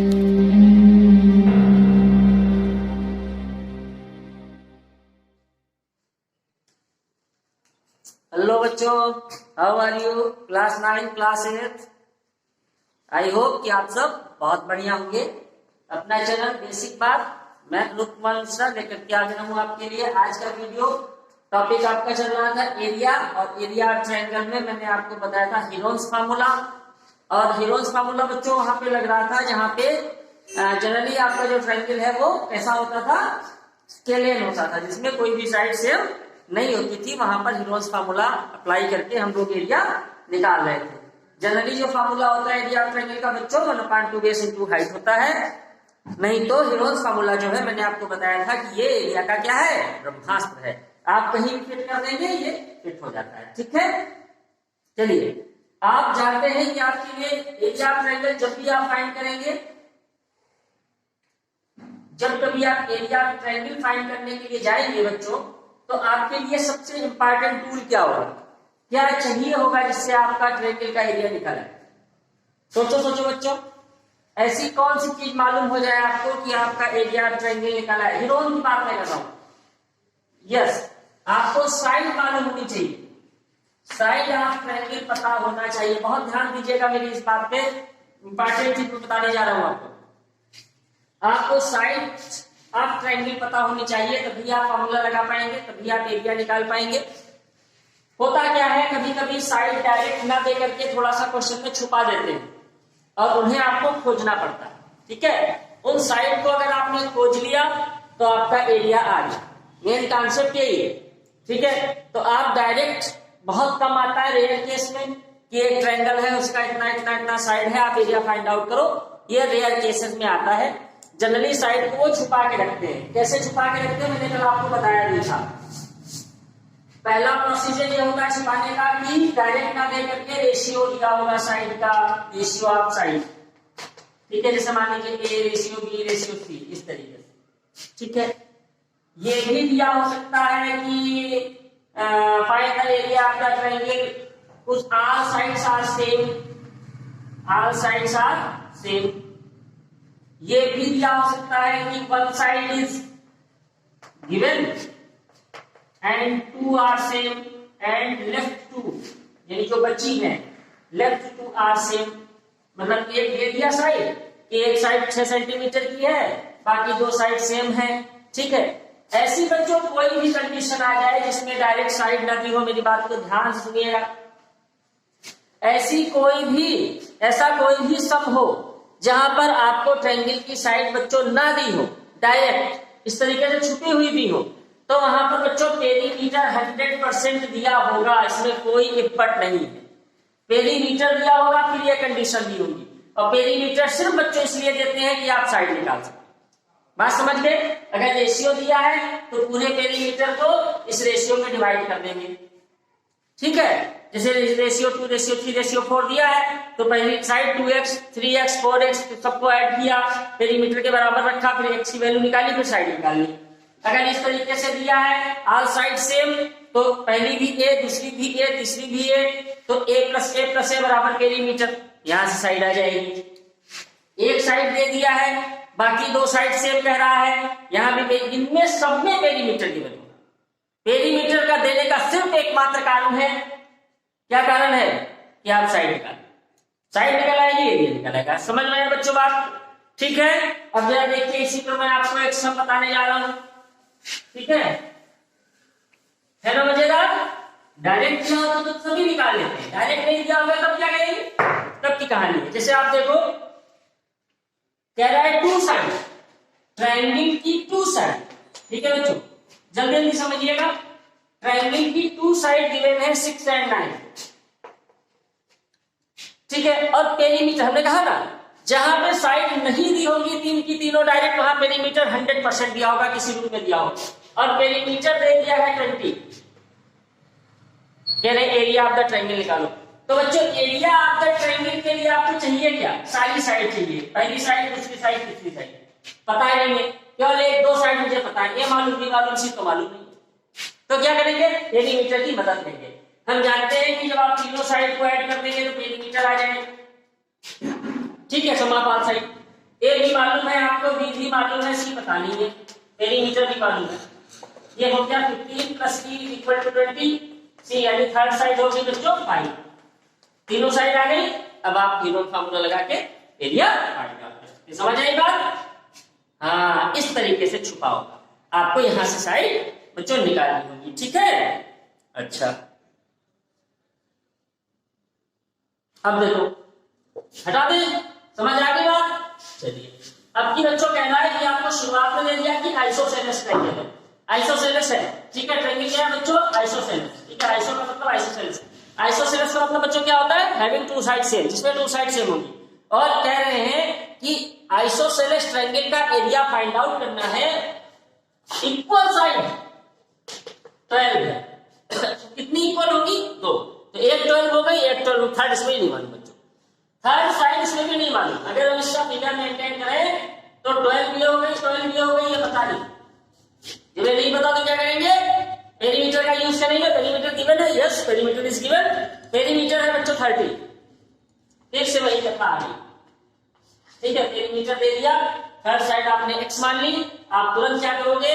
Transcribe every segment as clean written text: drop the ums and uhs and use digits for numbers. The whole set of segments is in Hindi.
हेलो बच्चों, how are you? Class 9, class 8। I hope कि आप सब बहुत बढ़िया होंगे। अपना चैनल बेसिक बात, मैं ध्रुव कुमार मिश्रा लेकर के आ गया हूँ आपके लिए। आज का वीडियो टॉपिक आपका चल रहा था एरिया, और एरिया ट्रायंगल में मैंने आपको बताया था हीरोन्स फार्मूला। और हीरोन्स फार्मूला बच्चों वहां पे लग रहा था जहाँ पे जनरली आपका जो ट्रायंगल है वो कैसा होता था, स्केलेन होता था, जिसमें कोई भी साइड सेम नहीं होती थी। वहां पर हीरोन्स फार्मूला अप्लाई करके हम लोग एरिया निकाल रहे थे। जनरली जो फार्मूला होता है एरिया ट्रायंगल का बच्चों 1/2 बेस इंटू हाइट होता है। नहीं तो हीरोन्स फार्मूला जो है मैंने आपको बताया था कि ये एरिया का क्या है, ब्रह्मास्त्र है। आप कहीं भी फिट कर देंगे ये फिट हो जाता है। ठीक है, चलिए आप जानते हैं कि आपके लिए एरिया ट्रायंगल जब भी आप फाइंड करेंगे, जब कभी आप एरिया ट्रायंगल फाइंड करने के लिए जाएंगे बच्चों, तो आपके लिए सबसे इंपॉर्टेंट टूल क्या होगा, क्या चाहिए होगा जिससे आपका ट्रायंगल का एरिया निकले? सोचो सोचो बच्चों, ऐसी कौन सी चीज मालूम हो जाए आपको कि आपका एरिया ट्रायंगल निकला है? हीरोन की बात मैं कर रहा हूं। यस, आपको साइड मालूम होनी चाहिए, साइड ऑफ ट्रायंगल पता होना चाहिए। बहुत ध्यान दीजिएगा मेरी इस बात पे, इंपॉर्टेंट चीज बताने जा रहा हूं आपको साइड ऑफ ट्रायंगल पता होनी चाहिए, तभी आप फॉर्मूला लगा पाएंगे, तभी आप एरिया निकाल पाएंगे। होता क्या है, कभी कभी साइड डायरेक्ट ना दे करके थोड़ा सा क्वेश्चन में छुपा देते हैं और उन्हें आपको खोजना पड़ता है। ठीक है, उन साइड को अगर आपने खोज लिया तो आपका एरिया आ गया। मेन कॉन्सेप्ट यही है। ठीक है, तो आप डायरेक्ट बहुत कम आता है रेयर केस में कि एक ट्रायंगल है उसका इतना इतना इतना साइड है, आप एरिया फाइंड आउट करो, ये रेयर केसेस में आता है। जनरली साइड को छुपा के रखते हैं। कैसे छुपा के रखते हैं मैंने कल आपको बताया नहीं था। पहला प्रोसीजर ये होगा छुपाने का कि डायरेक्ट ना दे करके रेशियो दिया होगा साइड का, रेशियो ऑफ साइड। ठीक है, जैसे मान लीजिए A ratio B ratio C, इस तरीके से। ठीक है, ये भी दिया हो सकता है कि find the area of the triangle कुछ all sides are same, all sides are same. ये भी दिया हो सकता है कि one side is given and two are same and left two, यानी जो बची है लेफ्ट टू आर सेम। मतलब एक दे दिया साइड, एक साइड 6 सेंटीमीटर की है, बाकी दो साइड सेम है। ठीक है, ऐसी बच्चों कोई भी कंडीशन आ जाए जिसमें डायरेक्ट साइड ना दी हो, मेरी बात को ध्यान से सुनिएगा, ऐसा कोई भी सम हो जहां पर आपको ट्रायंगल की साइड बच्चों ना दी हो, डायरेक्ट इस तरीके से छुपी हुई भी हो, तो वहां पर बच्चों पेरीमीटर 100% दिया होगा, इसमें कोई इपट नहीं है। पेरीमीटर दिया होगा फिर ये कंडीशन दी होगी, और पेरीमीटर सिर्फ बच्चों इसलिए देते हैं कि आप साइड निकाल सकें। बात समझ गए? अगर रेशियो दिया है तो पूरे पेरीमीटर को इस रेशियो में डिवाइड कर देंगे। ठीक है, जैसे रेशियो 2 रेशियो 3 रेशियो 4 दिया है तो पहली साइड 2x 3x 4x सबको ऐड किया, पेरीमीटर के बराबर रखा, फिर x की वैल्यू निकाली, फिर साइड निकाली। अगर इस तरीके से दिया है ऑल साइड सेम, तो पहली भी a दूसरी भी a तीसरी भी a, तो a बराबर पेरीमीटर, यहां से साइड आ जाएगी। एक साइड दे दिया है, बाकी दो साइड सेम कह रहा है, यहां भी इनमें सब में पेरीमीटर गिवन होगा। पेरीमीटर का देने का सिर्फ एकमात्र कारण है, क्या कारण है कि आप साइड निकाल, साइड निकल आएगी एरिया निकल आएगा। समझ में आया बच्चों बात? ठीक है, अब जरा देखिए, इसी पर मैं आपको एक सम बताने जा रहा हूं। ठीक है ना मजेदार? डायरेक्ट दिया होता तो सभी निकाल लेते हैं, डायरेक्ट नहीं दिया होगा तब क्या करेंगे, तब की कहानी है। जैसे आप देखो, कह रहा है 2 साइड, ट्रायंगल की 2 साइड। ठीक है बच्चों, जल्दी जल्दी समझिएगा, ट्रायंगल की 2 साइड गिवन है 6 और 9। ठीक है, और पेरीमीटर हमने कहा ना, जहां पे साइड नहीं दी होगी तीन की तीनों डायरेक्ट, वहां पेरीमीटर 100% दिया होगा, किसी रूप में दिया होगा, और पेरीमीटर दे दिया है 20। कह रहे एरिया ऑफ द ट्रायंगल निकालो। तो बच्चों एरिया ऑफ द ट्रायंगल के लिए आपको चाहिए क्या? सारी साइड चाहिए, पहली साइड दूसरी साइड तीसरी साइड। पता है नहीं, केवल एक दो साइड मुझे पता है, ये मालूम नहीं मालूम, सी तो मालूम नहीं, तो क्या करेंगे, पेरीमीटर की मदद लेंगे। हम जानते हैं कि जब आप तीनों साइड को ऐड कर देंगे तो पेरीमीटर आ जाएगा। ठीक है, समापात साइड ए भी मालूम है आपको, बी भी मालूम है, सी पता नहीं है, पेरीमीटर भी मालूम है। ये हो गया 15 प्लस बी इक्वल टू 20, सी यानी थर्ड साइड होगी बच्चों 5। तीनों साइड आ गई, अब आप तीनों फार्मूला लगा के एरिया फाइंड आउट कर सकते हैं। समझ आई बात? हाँ, इस तरीके से छुपा होगा, आपको यहां से साइड बच्चों निकालनी होगी, ठीक है। अच्छा, अब देखो हटा दे, समझ आ गई बात? चलिए, अब की बच्चों कहना है कि आपको शुरुआत में दे दिया कि आइसोसेलेस ट्रायंगल है, आइसोसेलेस है, ठीक है। ट्रायंगल क्या है बच्चों? आइसोसेलेस, ठीक है। आइसो का मतलब आइसोसेलेस, आइसोसेलेस का मतलब बच्चों क्या होता है? हैविंग टू साइड सेम, जिसमें टू साइड सेम होगी। और कह रहे हैं कि आइसोसेलेस ट्रायंगल का एरिया फाइंड आउट करना है, इक्वल साइड 12 है। कितनी इक्वल होगी? 2, तो एक 12 हो गई, एक 12, थर्ड इसमें नहीं मालूम बच्चों, थर्ड साइड इसमें भी नहीं मालूम। अगर हम इसका फिगर मेंटेन करें तो 12 भी हो गई, 12 भी हो गई, ये पता नहीं। जब ये नहीं पता तो क्या करेंगे? पेरीमीटर का यूज करेंगे। पेरीमीटर गिवन है, yes perimeter is given, perimeter है बच्चों 30, फिर से वही कथा आ गई, ठीक है। पेरीमीटर दे दिया, थर्ड साइड आपने x मान ली, आप तुरंत क्या करोगे?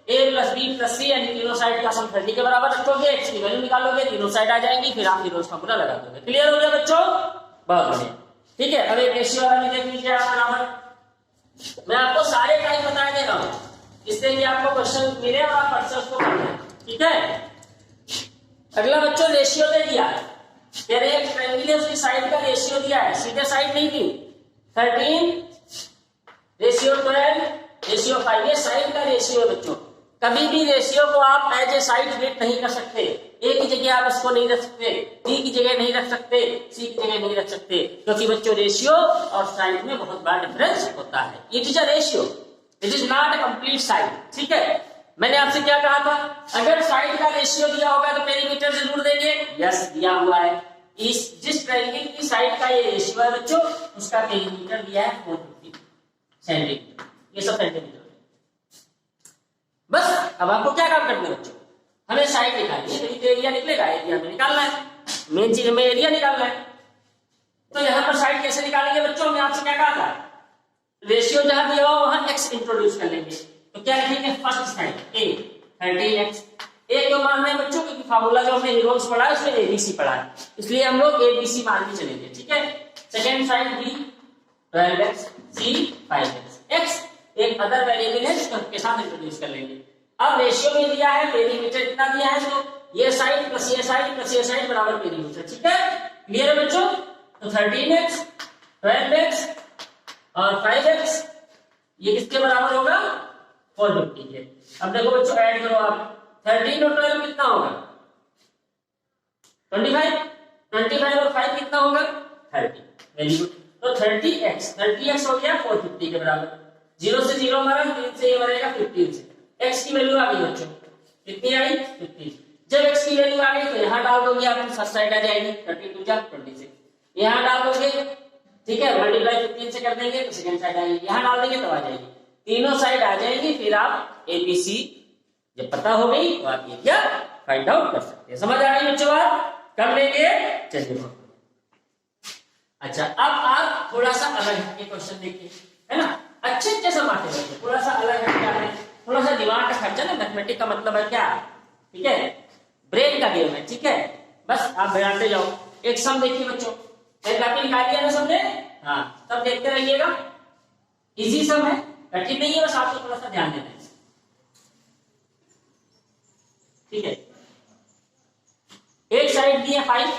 a प्लस बी प्लस सी यानी तीनों साइड का सम 30 के बराबर रखोगे, x की वैल्यू निकालोगे, तीनों साइड आ जाएंगी, फिर आप फिर उसका पूरा लगा दोगे। क्लियर हो गया बच्चों? बहुत बढ़िया, ठीक है। अब एक रेशियो वाला भी देख लीजिए आप बराबर। मैं आपको सारे टाइप बता दे रहा हूं, इससे कि आपको क्वेश्चन मिले और आप फट से उसको कर लें, ठीक है। अगला बच्चों रेशियो दे दिया है, कह रहे हैं ट्रायंगल है उसकी साइड का रेशियो दिया है, सीधे साइड नहीं दी, 13 रेशियो 12 रेशियो 5, ये साइड का रेशियो है बच्चों। कभी भी रेशियो को आप एज ए साइड फिट नहीं कर सकते, ए की जगह आप इसको नहीं रख सकते, बी की जगह नहीं रख सकते, सी की जगह नहीं रख सकते, क्योंकि बच्चों रेशियो और साइड में बहुत बड़ा डिफरेंस होता है। It is a ratio, it is not a complete side, ठीक है। मैंने आपसे क्या कहा था? अगर साइड का रेशियो दिया होगा तो पेरीमीटर जरूर देंगे, यस दिया हुआ है। इस जिस ट्रायंगल की साइड का ये रेशियो है बच्चों, उसका पेरीमीटर दिया है 450 सेंटीमीटर, ये सब सेंटीमीटर। बस अब आपको क्या काम करना है बच्चों? हमें साइड निकालनी है, तो एरिया निकलेगा, एरिया में निकालना है, मेन चीज हमें एरिया निकालना है। तो यहां पर साइड कैसे निकालेंगे बच्चों? हमने आपसे क्या कहा था? रेशियो जहां दिया हो वहां x इंट्रोड्यूस कर लेंगे, तो क्या लिखेंगे? First side a 13x, a क्यों मान रहे हैं बच्चों? क्योंकि फार्मूला जो हमने हीरोज पढ़ा है उसमें abc पढ़ा है, इसलिए हम लोग abc मान के चलेंगे, ठीक है। Second side b 12x, c 5x, x एक अदर वेरिएबल है जिसको के साथ इंट्रोड्यूस कर लेंगे। अब रेशियो में दिया है, पेरीमीटर कितना दिया है, तो ये साइड प्लस ये साइड प्लस ये साइड बराबर पेरीमीटर, ठीक है। क्लियर है बच्चों? तो 13x 12x और 5x ये किसके बराबर होगा? 450 के। अब देखो बच्चों ऐड करो आप, 13 और 12 कितना होगा? 25, 25 और 5 कितना होगा? 30, वेरी गुड। तो 30x हो गया 450 के बराबर, 0 से 0 मारा, 3 से ये बनेगा 15 से, x की वैल्यू आ गई बच्चों, कितनी आई? 15। जब x की वैल्यू आ गई तो यहां डाल दोगे, आपकी फर्स्ट साइड आ जाएगी 32 जा 26, यहां डाल दोगे, ठीक है, मल्टीप्लाई 15 से कर देंगे तो सेकंड साइड आएगी, यहां डाल देंगे तो आ जाएगी, तीनों साइड आ जाएगी। फिर आप एबीसी जब पता हो गई तो आप ये क्या फाइंड आउट कर सकते हैं। समझ आ गई बच्चों बात? कर लेंगे, चलिए। अच्छा, अब आप थोड़ा सा अलग हटके क्वेश्चन देखिए, है ना, अच्छे समाते हैं, थोड़ा सा अलग हटके आपने थोड़ा सा दिमाग का खर्चा ना, मैथमेटिक्स का मतलब है क्या, ठीक है, ब्रेन का गेम है, ठीक है। बस आप बढ़ाते जाओ। एक सम देखिए बच्चों, काफी निकाल लिया ना सबने? हाँ, तब देखते रहिएगा, इजी सम है, कठिन नहीं है, बस आपको थोड़ा सा ध्यान देना है, ठीक है। एक साइड दी है 5,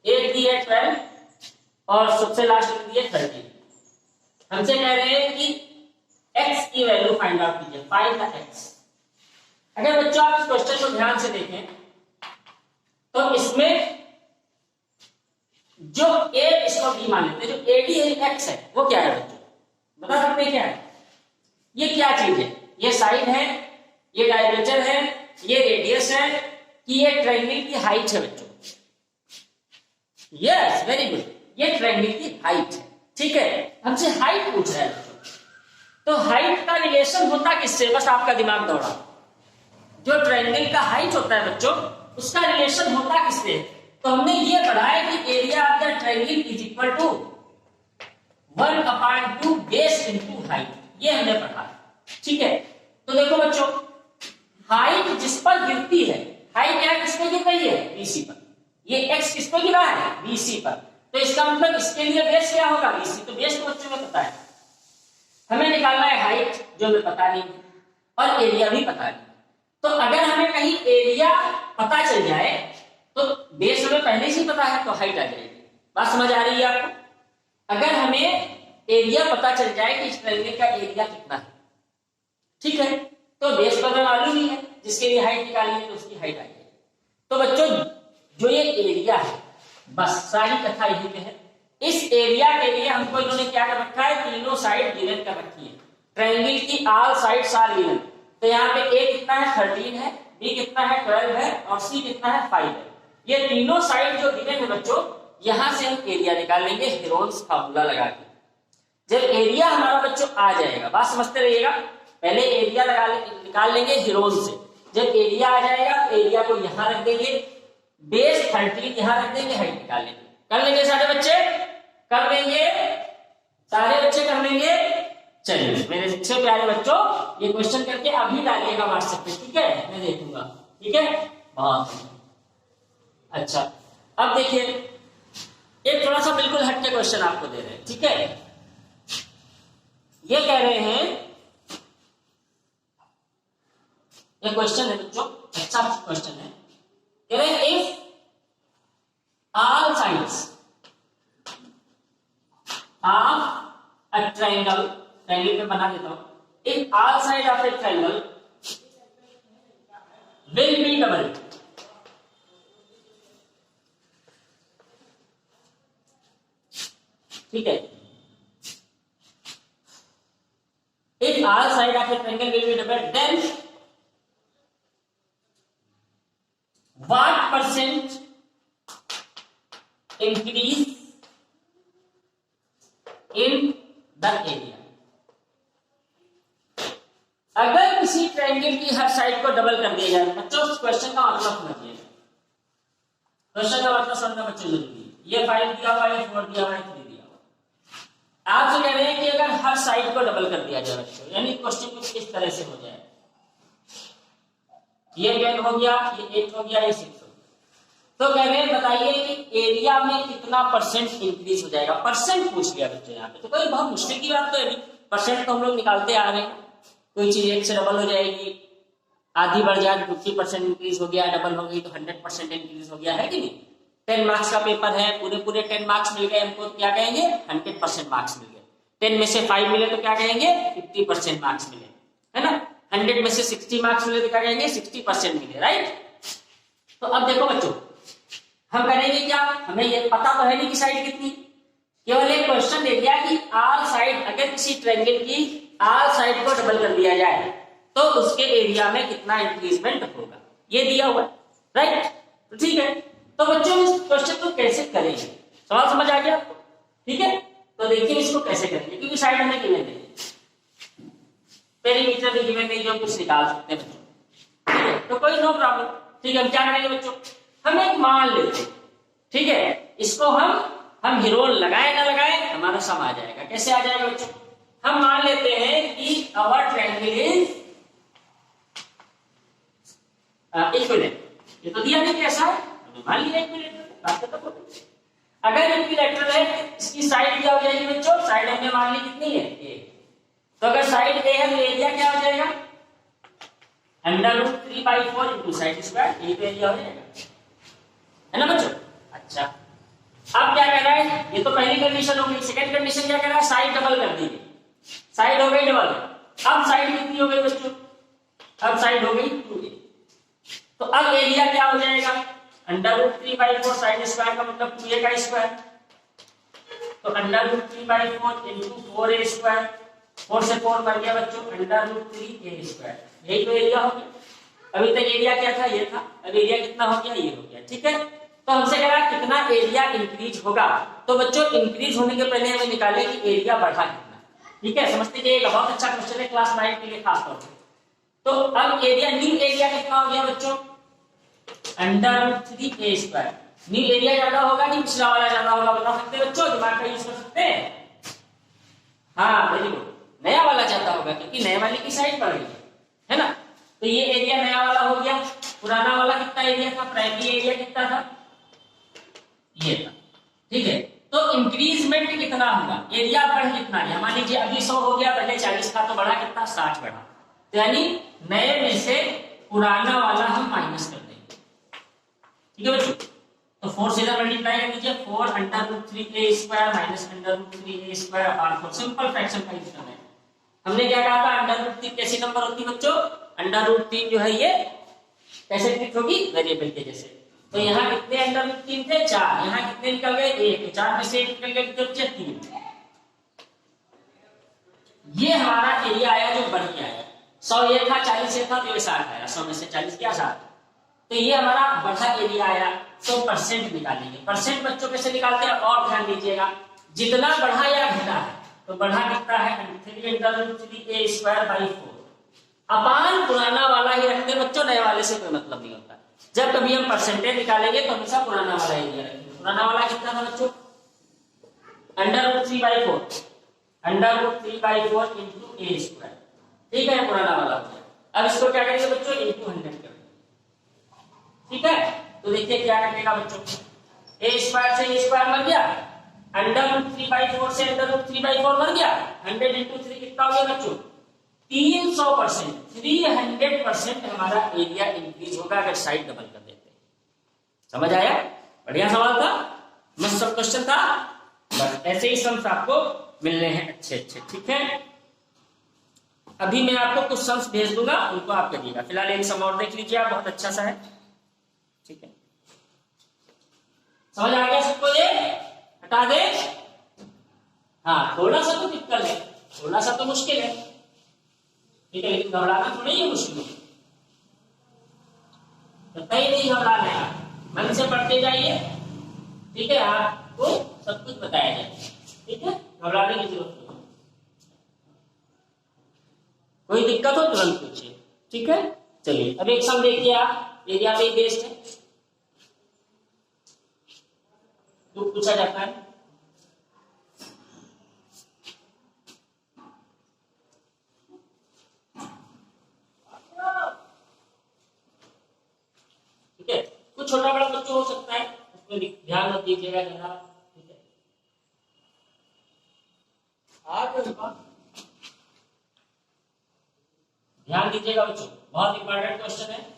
एक दी है 12 और सबसे लास्ट में दी है 30। हमसे कह रहे हैं कि x की वैल्यू फाइंड आउट कीजिए, फाइंड द x। अगर बच्चों आप इस क्वेश्चन को ध्यान से देखें तो इसमें जो a इसको b मान लेते हैं, जो AD है x है, वो क्या है बच्चों? बता सकते हैं क्या है? ये क्या चीज है? ये साइड है, ये डायमीटर है, ये रेडियस है, कि ये ट्रायंगल की हाइट है बच्चों? यस, वेरी गुड, ये ट्रायंगल की हाइट है, ठीक है। हमसे हाइट पूछ रहा है बच्चों, तो हाइट का रिलेशन होता किससे? बस आपका दिमाग दौड़ा। जो ट्रायंगल का हाइट होता है बच्चों, उसका रिलेशन होता किससे? तो हमने ये पढ़ा है कि area of the triangle is equal to 1/2 base into height, ये हमने पढ़ा, ठीक है। तो देखो बच्चों, हाइट जिस पर गिरती है, हाइट यहाँ किस पे गिर रही है, बीसी पर, ये एक्स किस पे गिरा है, बीसी पर, तो इसका मतलब इसके लिए बेस क्या होगा, बीसी। तो बेस तो बच्चों में पता है, हमें निकालना है हाइट जो हमें पता नहीं और एरिया भी पता नहीं। तो अगर हमें कहीं एरिया पता चल जाए तो बेस हमें पहले से ही पता है, तो हाइट आ जाएगी। बात समझ आ रही है आपको? अगर हमें एरिया पता चल जाए कि इस ट्रायंगल का एरिया कितना है, ठीक है, तो बेस तो हमें मालूम ही है, जिसके लिए हाइट निकालनी है तो उसकी हाइट आ जाएगी। तो बच्चों जो ये एरिया है, बस सारी कथा यही पे है। इस एरिया के लिए हमको इन्होंने क्या कर रखा है, तीनों साइड गिवन कर रखी है। ट्रायंगल की ऑल साइड्स आर गिवन। तो यहाँ पे ए कितना है, 13 है, बी कितना है, 12 है, और सी कितना है, 5 है। ये तीनों साइड जो गिवन है बच्चों, यहां से हम एरिया निकाल लेंगे हेरोन्स फार्मूला लगा के। जब एरिया हमारा बच्चों आ जाएगा, बात समझते रहिएगा, पहले एरिया निकाल लेंगे हेरोन से। जब एरिया आ जाएगा, एरिया को यहां रख देंगे, बेस 13 यहां रख देंगे, हाइट निकाल लेंगे। कर लेंगे सारे बच्चे, कर लेंगे सारे बच्चे, कर लेंगे। चलिए मेरे अच्छे प्यारे बच्चों, ये क्वेश्चन करके अभी डालिएगा व्हाट्सएप पे, ठीक है, मैं देखूंगा, ठीक है, बहुत अच्छा। अब देखिए एक थोड़ा सा बिल्कुल हटके क्वेश्चन आपको दे रहे हैं, ठीक है। ये कह रहे हैं, ये क्वेश्चन है बच्चों, अच्छा क्वेश्चन है, कह रहे हैं if all sides of a triangle, triangle पे बना देता हूं, if all sides of a triangle will be double, ठीक है, if all sides of a triangle will be double, then what percent increase in the area। अगर किसी ट्रायंगल की हर साइड को डबल कर दिया जाए, बच्चों क्वेश्चन का मतलब समझिए, क्वेश्चन का मतलब समझना बच्चों जरूरी है। ये 5 दिया हुआ है, 4 दिया हुआ है, 3 दिया हुआ है। आपसे कह रहे हैं कि अगर हर साइड को डबल कर दिया जाए बच्चों, यानी क्वेश्चन कुछ इस तरह से हो जाए, ये 10 हो गया, ये 8 हो गया, ये 6 हो गया, तो कह रहे हैं बताइए कि एरिया में कितना परसेंट इंक्रीज हो जाएगा। परसेंट पूछ लिया बच्चों यहाँ पे, तो कोई बहुत मुश्किल की बात तो है नहीं, परसेंट तो हम लोग निकालते आ रहे हैं। कोई चीज 1 से डबल हो जाएगी, आधी बढ़ जाए 50% इंक्रीज हो गया, डबल हो गई तो 100% इंक्रीज हो गया, है कि नहीं। 10 मार्क्स का पेपर है, पूरे 10 मार्क्स मिल गए हमको, तो क्या कहेंगे, 100% मार्क्स मिल गए। 10 में से 5 मिले तो क्या कहेंगे, 50% मार्क्स मिले, है ना। 100 में से 60 मार्क्स मिले तो क्या कहेंगे, 60% मिले, राइट। तो अब देखो बच्चों, हम करेंगे क्या, हमें ये पता तो है नहीं कि साइड कितनी, केवल एक क्वेश्चन दे दिया कि ऑल साइड, अगर किसी ट्रायंगल की ऑल साइड को डबल कर दिया जाए तो उसके एरिया में कितना इंक्रीजमेंट होगा, ये दिया हुआ है, राइट। तो ठीक है, तो बच्चों इस क्वेश्चन को कैसे करेंगे, सवाल समझ आ गया आपको, ठीक है। तो देखिए इसको कैसे करेंगे, क्योंकि साइड हमें गिवन नहीं है, पेरीमीटर भी गिवन नहीं, जो कुछ निकाल सकते हैं बच्चों, ठीक है। तो कोई नो प्रॉब्लम, ठीक है। हम क्या करेंगे बच्चों, हम एक मान लेते हैं, ठीक है, इसको हम हेरोन लगाए ना लगाए हमारा सम आ जाएगा। कैसे आ जाएगा बच्चों, हम मान लेते हैं कि आवर ट्रायंगल इज इक्विलेटरल, ये तो दिया नहीं कैसा है, हमने मान लिया इक्विलेटरल, बात खत्म हो गई। अगर इक्विलेटरल है, इसकी साइड क्या हो जाएगी बच्चों, साइड हमने मान ली कितनी है, ए। तो अगर साइड ए है तो एरिया क्या हो जाएगा, √3/4 इंटू साइड स्क्वायर, ये तो एरिया हो जाएगा, है ना बच्चों। अच्छा, अब क्या कह रहा है, ये तो पहली कंडीशन हो गई। सेकंड कंडीशन क्या कह रहा है, साइड डबल कर दी, साइड हो गई डबल। अब साइड कितनी हो गई बच्चों, अब साइड हो गई 2a। तो अब एरिया क्या हो जाएगा, √3/4 साइड स्क्वायर का मतलब 2a का स्क्वायर, तो √3/4 इंटू 4a स्क्वायर, 4 से 4 बन गया बच्चों √3a स्क्वायर, यही तो एरिया हो गया। अभी तक एरिया क्या था, ये था, अब एरिया कितना हो गया, ये हो गया, ठीक है। तो हमसे कह रहा है कितना एरिया इंक्रीज होगा, तो बच्चों इंक्रीज होने के पहले हमें निकाले कि एरिया बढ़ा कितना, ठीक है। समझते जाइएगा, बहुत अच्छा क्वेश्चन है क्लास 9 के लिए खास तौर पर। तो अब एरिया, न्यू एरिया कितना हो गया बच्चों, √3a स्क्वायर। न्यू एरिया ज्यादा होगा कि पिछला वाला ज्यादा होगा, बता सकते हैं बच्चों, दिमाग का यूज कर सकते हैं। हाँ वेरी गुड, नया वाला जाता होगा, क्योंकि नए वाले की साइड बढ़ रही है ना। तो ये एरिया नया वाला हो गया। पुराना वाला कितना एरिया था, प्राइमरी एरिया कितना था, ये था। ठीक है, तो इंक्रीजमेंट कितना होगा, एरिया बढ़ कितना गया। मान लीजिए अभी 100 हो गया, पहले 40 था, तो बढ़ा कितना, 60 बढ़ा। तो यानी नए में से पुराना वाला हम माइनस कर देंगे। ठीक है बच्चों, तो 4 से इधर मल्टीप्लाई कर दीजिए, 4 √3a² माइनस √3a² अपान 4। सिंपल फ्रैक्शन का यूज करना है। हमने क्या कहा था, √3 कैसी नंबर होती है बच्चों, √3 जो है ये कैसे ट्रीट होगी, वेरिएबल के जैसे। तो यहाँ कितने √3 थे, 4, यहाँ कितने निकल गए, 1, 4 में से 1 निकल गया, कितने बचे, 3। ये हमारा एरिया आया जो बढ़ गया है। 100 ये था, 40 ये था, तो ये 60 आया। 100 में से 40 क्या, 60। तो ये हमारा बढ़ा एरिया आया। तो परसेंट निकालेंगे। परसेंट बच्चों कैसे निकालते हैं, और ध्यान दीजिएगा, जितना बढ़ा या घटा है, तो बढ़ा कितना है, 3√3a² 4 अपान पुराना वाला ही रखते बच्चों, नए वाले से कोई मतलब नहीं होता। जब कभी हम परसेंटेज निकालेंगे तो हमेशा पुराना वाला एरिया रखेंगे। पुराना वाला कितना था बच्चों, √3/4 √3/4 इंटू a²। ठीक है, पुराना वाला हो गया। अब इसको क्या करेंगे बच्चों, इंटू 100 कर। ठीक है, तो देखिए क्या करेगा बच्चों, a² से a² मर गया, √3/4 से √3/4 मर गया, 100 इंटू 3 कितना हो गया बच्चों, 300%। 300% हमारा एरिया इंक्रीज होगा अगर साइड डबल कर देते हैं। समझ आया, बढ़िया सवाल था, मस्त सब क्वेश्चन था। बस ऐसे ही सम्स आपको मिलने हैं अच्छे अच्छे। ठीक है, अभी मैं आपको कुछ सम्स भेज दूंगा, उनको आप करिएगा। फिलहाल एक सम और देख लीजिए आप, बहुत अच्छा सा है। ठीक है, समझ आ गया सबको, ये हटा दे। हाँ, थोड़ा सा तो दिक्कत है, थोड़ा सा तो मुश्किल है। ठीक है, लेकिन घबराना थोड़ी है मुश्किल है, तो कहीं नहीं घबराना है, मन से पढ़ते जाइए। ठीक है, आपको सब कुछ बताया जाए। ठीक है, घबराने की जरूरत नहीं, कोई दिक्कत हो तुरंत पूछिए। ठीक है, चलिए अब एक सम देखिए आप, एरिया में बेस्ड है, तो पूछा जाता है। ठीक है, कुछ छोटा बड़ा बच्चों हो सकता है, उसमें ध्यान मत दीजिएगा जरा। ठीक है, ध्यान दीजिएगा बच्चों, बहुत इंपॉर्टेंट क्वेश्चन है।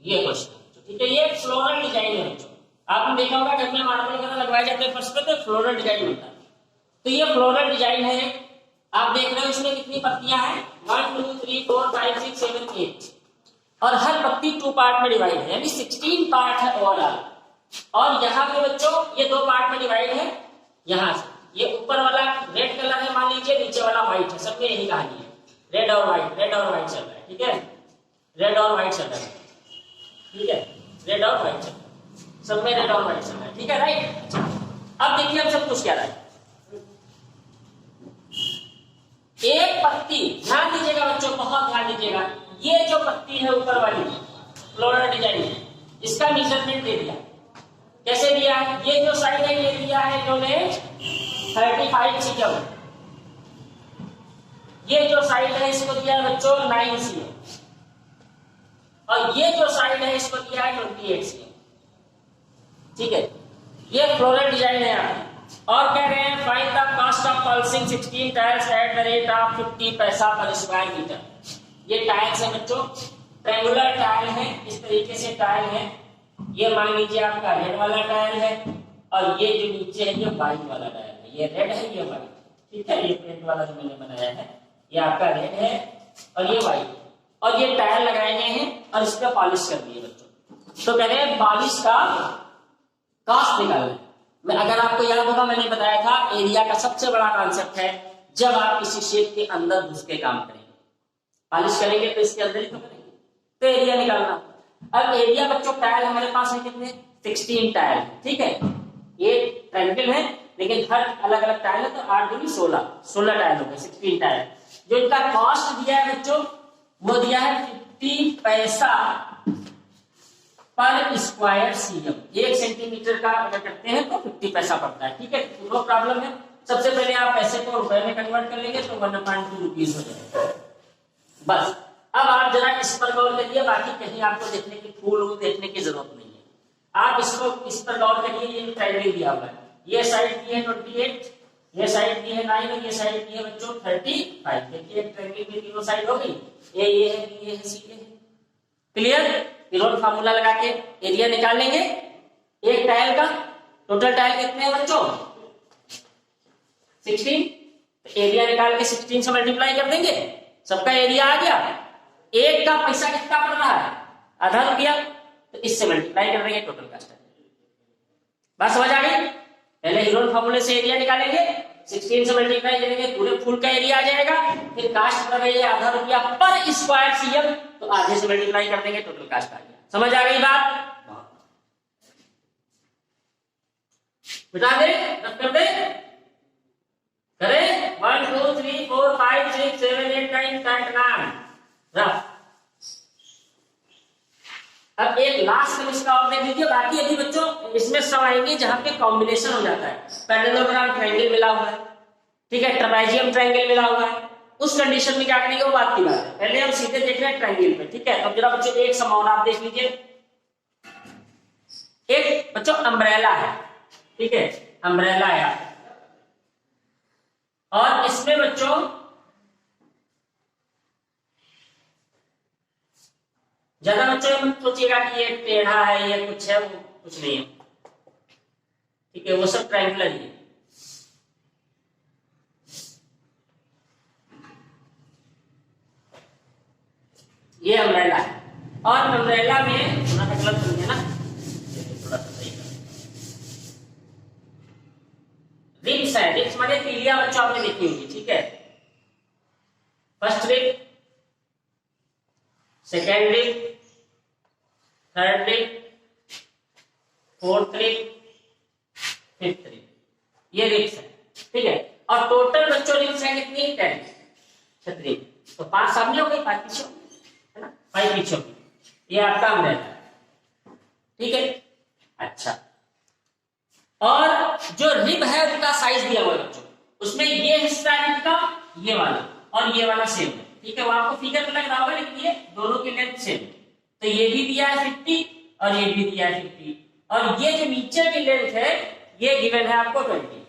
ये क्वेश्चन, ठीक है, ये फ्लोरल डिजाइन है बच्चों। आपने देखा होगा घर में मार्बल वगैरह लगवाए जाते हैं फर्श पे, तो फ्लोरल डिजाइन होता है। तो ये फ्लोरल डिजाइन है, आप देख रहे हो इसमें कितनी पत्तियां हैं, 1 2 3 4 5 6 7 8, और हर पत्ती 2 पार्ट में डिवाइड है, यानी 16 पार्ट है ओवरऑल। और यहाँ पे बच्चों ये 2 पार्ट में डिवाइड है। यहाँ से ये ऊपर वाला रेड कलर है मान लीजिए, नीचे वाला व्हाइट है, सब में यही कहानी है, रेड और व्हाइट, रेड और व्हाइट चल रहा है। ठीक है, रेड और व्हाइट चल रहा है। ठीक है, रेड और व्हाइट चल रहा है, सब में रेड और व्हाइट चल रहा है। ठीक है, राइट। अब देखिए हम सब कुछ क्या रहा है, एक पत्ती, ध्यान दीजिएगा बच्चों, बहुत ध्यान दीजिएगा, ये जो पत्ती है ऊपर वाली फ्लोरल डिजाइन है, इसका मेजरमेंट दे दिया। कैसे दिया है, ये जो साइड है ये दिया है इन्होंने 35 cm, ये जो साइड है इसको दिया है बच्चों 9 cm, और ये जो साइड है इसको दिया है 28 cm। ठीक है, ये फ्लोरल डिजाइन है आपकी। और कह रहे हैं find the cost of polishing 16 tiles at the rate of 50 पैसा पर स्क्वायर मीटर। ये टाइल्स है बच्चों, ट्रायंगुलर टाइल है, इस तरीके से टाइल है। ये मान लीजिए आपका रेड वाला टाइल है, और ये जो नीचे है ये व्हाइट वाला टाइल है, ये रेड है ये व्हाइट। ठीक है, ये पेंट वाला जो मैंने बनाया है ये आपका रेड है और ये व्हाइट, और ये टाइल लगाए गए हैं और इस पर पॉलिश कर दी है बच्चों। तो कह रहे हैं पॉलिश का कॉस्ट निकालना है। मैं अगर आपको याद होगा मैंने बताया था एरिया का सबसे बड़ा कॉन्सेप्ट है जब आप किसी शेप के अंदर घुस के काम करेंगे, पॉलिश करेंगे तो इसके अंदर ही तो करेंगे, तो एरिया निकालना। अब एरिया बच्चों टाइल हमारे पास है कितने, 16 टाइल, ठीक है। ये ट्रायंगल है लेकिन हर अलग अलग टाइल है, तो 8 दूनी 16 टाइल हो गए, 16 टाइल। जो इनका कॉस्ट दिया है बच्चों वो दिया है 50 पैसा पर स्क्वायर सीएम। 1 सेंटीमीटर का अगर करते हैं तो 50 पैसा पड़ता है, ठीक है, नो प्रॉब्लम है। सबसे पहले आप पैसे को रुपए में कन्वर्ट कर लेंगे तो 1.2 रुपीज हो जाएगा बस। अब आप जरा इस पर गौर करिए, बाकी कहीं आपको देखने की फूल देखने की जरूरत नहीं है। आप इसको इस पर गौर करिए, ये ट्रायंगल दिया हुआ है, ये साइड दी है 28, ये साइड दी है 9 और ये साइड दी है बच्चों 35। देखिए ट्रायंगल की तीनों साइड हो गई, ये है, बी है, सी है। क्लियर? पिरोन फार्मूला लगा के एरिया निकाल लेंगे एक टाइल का। टोटल टाइल कितने हैं बच्चों, 16। एरिया निकाल के 16 से मल्टीप्लाई कर देंगे, सबका एरिया आ गया। एक का पैसा कितना पड़ रहा है, आधा रुपया, तो इससे मल्टीप्लाई कर देंगे, टोटल कास्ट बात समझ आ गई। पहले हीरोन फार्मूले से एरिया निकालेंगे, 16 से मल्टीप्लाई करेंगे, पूरे फुल का एरिया आ जाएगा। फिर कास्ट कर रही है आधा रुपया पर स्क्वायर सीएम, तो आधे से मल्टीप्लाई कर देंगे, टोटल कास्ट आ गया। समझ आ गई बात? बता दे, रख कर दे, करें 1 2 3 4 5 6 7 8 9 10 9 रफ। अब एक लास्ट में इसका और देख लीजिए, बाकी अभी बच्चों इसमें सब आएंगे जहां पे कॉम्बिनेशन हो जाता है। पैरेललोग्राम ट्रायंगल मिला हुआ है, ठीक है, ट्रापेजियम ट्रायंगल मिला हुआ है, उस कंडीशन में क्या करेंगे वो बात की बात है। पहले हम सीधे देख रहे हैं ट्रायंगल पे, ठीक है। अब जरा बच्चों एक समान आप देख लीजिए, एक बच्चों अम्ब्रेला है, ठीक है, अम्ब्रेला है, और इसमें बच्चों ज्यादा बच्चों मत सोचिएगा कि ये टेढ़ा है, ये कुछ है, वो कुछ नहीं है, ठीक है, वो सब ट्रायंगुलर ही है। ये अम्ब्रेला है, और अम्ब्रेला में थोड़ा सा गलत समझे ना, थोड़ा सा सही रिब्स है। रिब्स माने तिलिया बच्चों आपने देखी होगी, ठीक है। First rib, second rib, third rib, fourth rib, fifth rib, ये रिब्स है, ठीक है। और टोटल बच्चों रिब्स है कितनी, 10 छतरी, तो 5 सामने हो गई, 5 पीछे हो गई, है ना, 5 पीछे हो गई। ये आपका अम्ब्रेला, ठीक है। अच्छा, और जो रिब है उसका साइज दिया हुआ है बच्चों, उसमें ये हिस्सा रिब का, ये वाला और ये वाला सेम है, ठीक है। वो आपको फिगर में लग रहा होगा, लेकिन ये दोनों की लेंथ सेम है। तो ये भी दिया है 50 और ये भी दिया है 50, और ये जो नीचे की लेंथ है ये गिवन है आपको 20,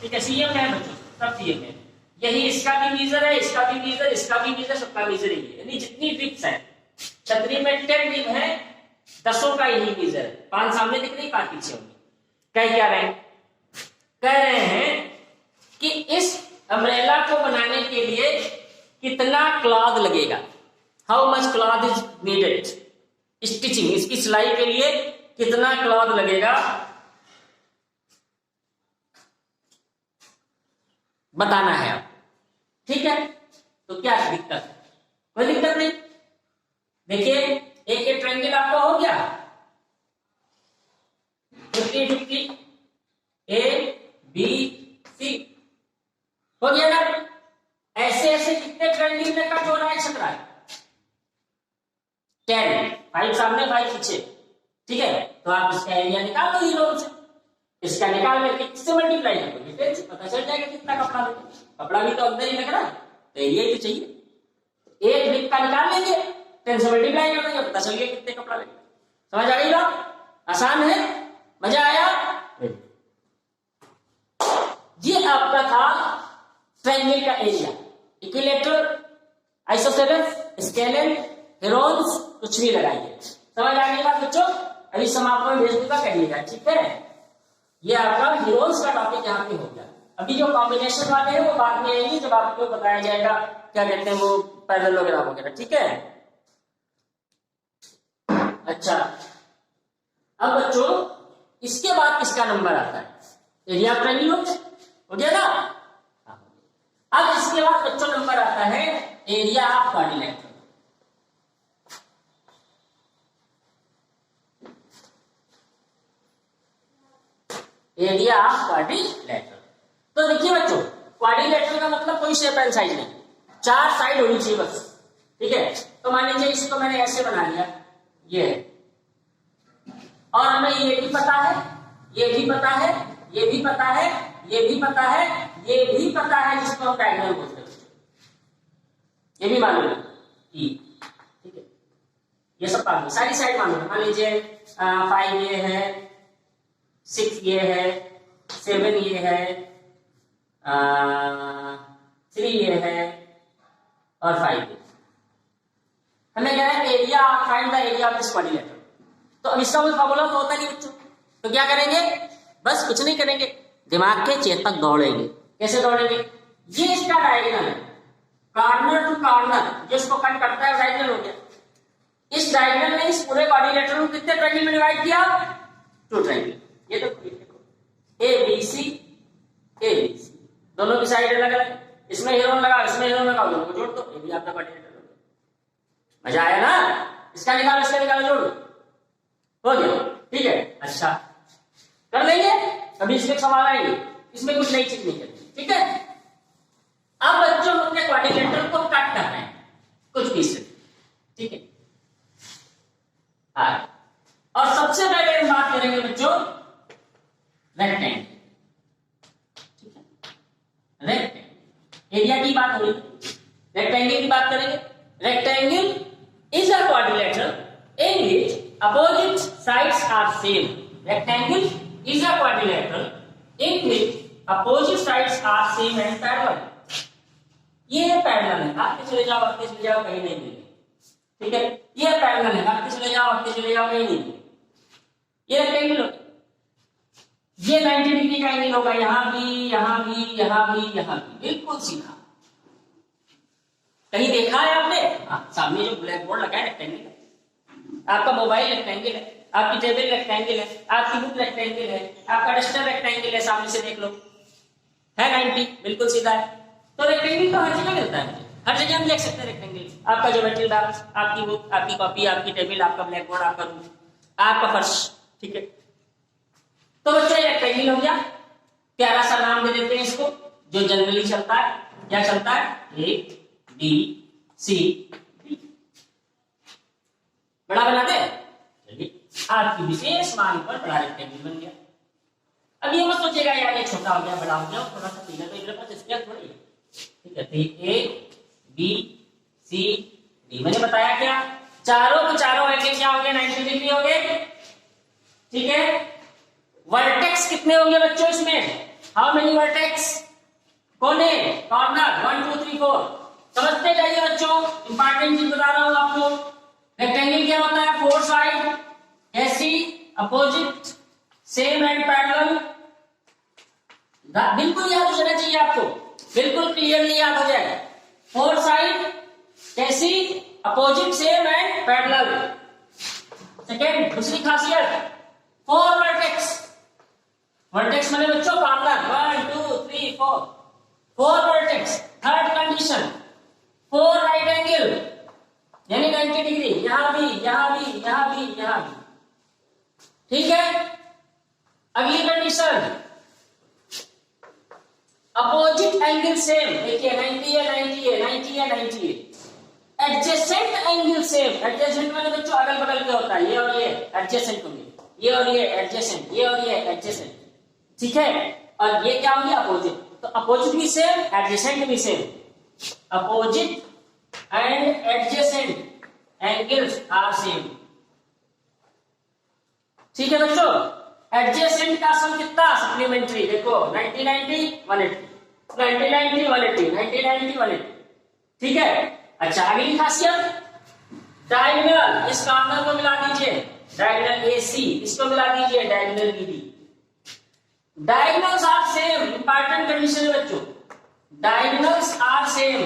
ठीक है। सीएम है बच्चों, सब सीएम है। यही इसका भी मीजर है, इसका भी मीजर, इसका भी मीजर, सबका मीजर यही है। यानी जितनी रिब्स है छतरी में 10 रिब है, 10 का यही मीजर है। 5 सामने दिख रही, 5 पीछे होंगी। कह क्या रहे हैं, कह रहे हैं कि इस अम्ब्रेला को बनाने के लिए कितना क्लॉथ लगेगा, how much cloth is needed, stitching, इसकी सिलाई के लिए कितना क्लॉथ लगेगा बताना है आप, ठीक है। तो क्या दिक्कत है, कोई दिक्कत नहीं। देखिए एक ट्रायंगल आपका हो गया 50-50 ए बी सी, हो गया ना। ऐसे ऐसे कितने ट्रायंगल में कट हो रहा है छतरा, 10, 5 सामने 5 पीछे, ठीक है। तो आप इसका एरिया निकाल दो हीरो से, इसका निकाल करके किससे मल्टीप्लाई कर दोगे, 10 से पता चल जाएगा कितना कपड़ा लगे। कपड़ा भी तो अंदर ही लग रहा है, तो एरिया ही तो चाहिए। एक रिब का निकाल लेंगे, 10 से मल्टीप्लाई कर देंगे, पता चल गया कितने कपड़ा लगे। समझ आ गई बात? आसान है, मजा आया। ये आपका था ट्रायंगल का area. Equilateral, isosceles, scalene, Heron's कुछ भी लगाइए। समझ आ गई बात बच्चों? अभी समाप्त में भेज दूंगा, करिएगा, ठीक है। ये आपका हीरोन्स का टॉपिक यहाँ पे हो गया। अभी जो कॉम्बिनेशन वाले हैं वो बाद में आएंगे, जब आपको बताया जाएगा क्या कहते हैं वो पैरेललोग्राम वगैरह, ठीक है। अच्छा, अब बच्चों इसके बाद किसका नंबर आता है, एरिया ट्रायंगल हो गया ना। अब इसके बाद बच्चों नंबर आता है area of quadrilateral. Area of quadrilateral. तो देखिए बच्चों, क्वाड्रिलेटरल का मतलब कोई शेप एंड साइज नहीं, 4 साइड होनी चाहिए बस, ठीक है। तो मान लीजिए इसको मैंने ऐसे बना लिया, ये और हमें ये भी पता है, ये भी पता है, ये भी पता है, ये भी पता है, ये भी पता है, जिसको हम डायगोनल बोलते हैं, ये भी मालूम है, ठीक है। ये सब मालूम, सारी साइड मालूम है। मान लीजिए 5 ये है, 6 ये है, 7 ये है, 3 ये है और 5 ये। हमें क्या है, area, find the area of this quadrilateral. तो अब इसका कोई फॉर्मूला तो होता नहीं बच्चों, तो क्या करेंगे, बस कुछ नहीं करेंगे, दिमाग के चेतक दौड़ेंगे। कैसे दौड़ेंगे, ये इसका डायगोनल है, कॉर्नर टू कॉर्नर, जिसको कट करता है डायगोनल हो गया। इस डायगोनल ने इस पूरे क्वाड्रिलेटरल को कितने ट्रायंगल में डिवाइड किया, 2 ट्रायंगल। ये तो देखो ए बी सी, दोनों की साइड अलग अलग, इसमें हेरोन लगाओ, इसमें हेरोन लगाओ, दोनों को जोड़ दो, ये भी आपका क्वाड्रिलेटरल हो गया। मजा आया ना, इसका निकालो, इसका निकालो, जोड़ हो गया, ठीक है। अच्छा कर लेंगे, अभी इसमें सवाल आएंगे, इसमें कुछ नई चीज नहीं करनी, ठीक है। अब बच्चों अपने क्वाड्रिलेटरल को कट करना है कुछ पीस से, ठीक है। और सबसे पहले हम बात करेंगे बच्चों रेक्टेंगल, ठीक है। रेक्टेंगल एरिया की बात हो रही, रेक्टेंगल की बात करेंगे। Rectangle is a quadrilateral in which opposite sides are same. Rectangle is a quadrilateral in which opposite sides are same and parallel. ये पैरेलल है, आगे चले जाओ, आगे चले जाओ, कहीं नहीं मिलेगी, ठीक है। ये पैरेलल है, आगे चले जाओ, आगे चले जाओ, कहीं नहीं मिलेगी। ये रेक्टेंगल होगा, ये 90 डिग्री का एंगल होगा, यहां भी, यहां भी, यहां भी, यहां भी, बिल्कुल सीधा। कहीं देखा है आपने? सामने जो ब्लैक बोर्ड लगा है रेक्टेंगल, आपका मोबाइल रेक्टेंगल है, आपकी टेबल रेक्टेंगल है, आपकी बुक रेक्टेंगल है, आपका डस्टर रेक्टेंगल है, सामने से देख लो, है 90, बिल्कुल सीधा है। तो रेक्टेंगल तो हर जगह मिलता है, हर जगह हम देख सकते हैं रेक्टेंगल। आपका ज्योमेट्री बॉक्स, आपकी बुक, आपकी कॉपी, आपकी टेबल, आपका ब्लैक बोर्ड, आपका रूम, आपका फर्श, ठीक है। तो बच्चों ये रेक्टेंगल हो गया, प्यारा सा नाम दे देते हैं इसको, जो जनरली चलता है। क्या चलता है, ए बी सी, बड़ा बना दे, चलिए आपकी विशेष मांग पर बड़ा रेक्टेंगल बन गया। अब ये मत सोचेगा यार ये छोटा हो गया, बड़ा हो गया, थोड़ा सा पीला, तो इधर पास स्केल थोड़ी है, ठीक है। तो ए बी सी डी, मैंने बताया क्या, चारों के चारों एंगल क्या होंगे, 90 डिग्री होंगे, ठीक है। वर्टेक्स कितने होंगे बच्चों इसमें, हाउ मेनी वर्टेक्स, कोने, कॉर्नर, 1 2 3 4, समझते जाइए बच्चों, इंपॉर्टेंट चीज बता रहा हूं आपको। रेक्टेंगल क्या होता है, 4 साइड, ऐसी, अपोजिट, सेम एंड पैरेलल। बिल्कुल याद हो जाना चाहिए आपको, बिल्कुल क्लियरली याद हो जाए। 4 साइड, ऐसी, opposite, same and parallel. Second, दूसरी खासियत, 4 वर्टेक्स। वर्टेक्स माने बच्चों corner, 1 2 3 4, 4 vertex. Third condition, 4 right angle, यानी 90 डिग्री, यहां भी, यहां भी, यहां भी, यहां भी, ठीक है। अगली कंडीशन, अपोजिट एंगल सेम, देखिए 90 है, 90 है, 90 है, 90 है। एडजेसेंट एंगल सेम, एडजेसेंट माने बच्चों अगल बगल के होता है, ये और ये एडजेसेंट होंगे, ये और ये एडजेसेंट, ये और ये एडजेसेंट, ठीक है। और ये क्या होंगे, अपोजिट। तो अपोजिट भी सेम, एडजेसेंट भी same, opposite and adjacent angles are same, ठीक है बच्चों। एडजेसेंट का सम कितना, सप्लीमेंट्री, देखो 90 90 180, 90 90 180, 90 90 180, ठीक है। अच्छा अगली खासियत, डायगोनल, इस कॉर्नर को मिला दीजिए, डायगोनल AC, इसको मिला दीजिए diagonal BD। Diagonals are same, important condition है बच्चों, डायगोनल्स आर सेम।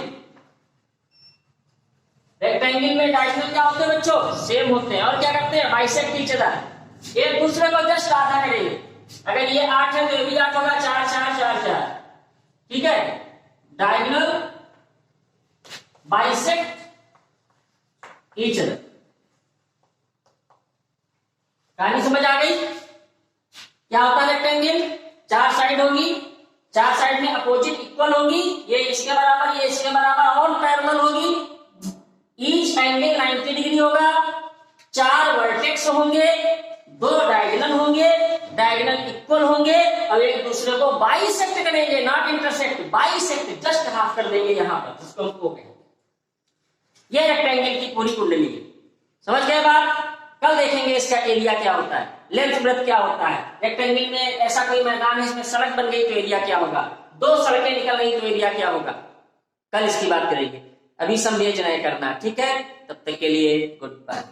रेक्टेंगल में डायगोनल क्या होते हैं बच्चों, सेम होते हैं। और क्या करते हैं, बाइसेक्ट ईच अदर, एक दूसरे को जस्ट आधा करेंगे। अगर ये 8 है तो ये भी 8 होगा, 4 4 4 4, ठीक है। Diagonal bisect each other. कहानी समझ आ गई? क्या होता है रेक्टेंगल? 4 साइड होगी, 4 साइड में अपोजिट इक्वल होगी, ये इसके बराबर, ये इसके बराबर और पैरेलल होगी। ईच एंगल 90 डिग्री होगा, 4 वर्टेक्स होंगे, 2 डायगोनल होंगे, डायगोनल इक्वल होंगे और एक दूसरे को बाइसेक्ट करेंगे, not intersect, bisect, just half कर देंगे यहां पर, जिसको हम कहते हैं। ये रेक्टेंगल की पूरी कुंडली है। समझ गए बात? कल देखेंगे इसका एरिया क्या होता है, लेंथ ब्रेथ क्या होता है। रेक्टेंगल में ऐसा कोई मैदान है इसमें सड़क बन गई तो एरिया क्या होगा, 2 सड़कें निकल गई तो एरिया क्या होगा, कल इसकी बात करेंगे। अभी समझे नहीं करना, ठीक है? तब तक के लिए गुड बाय।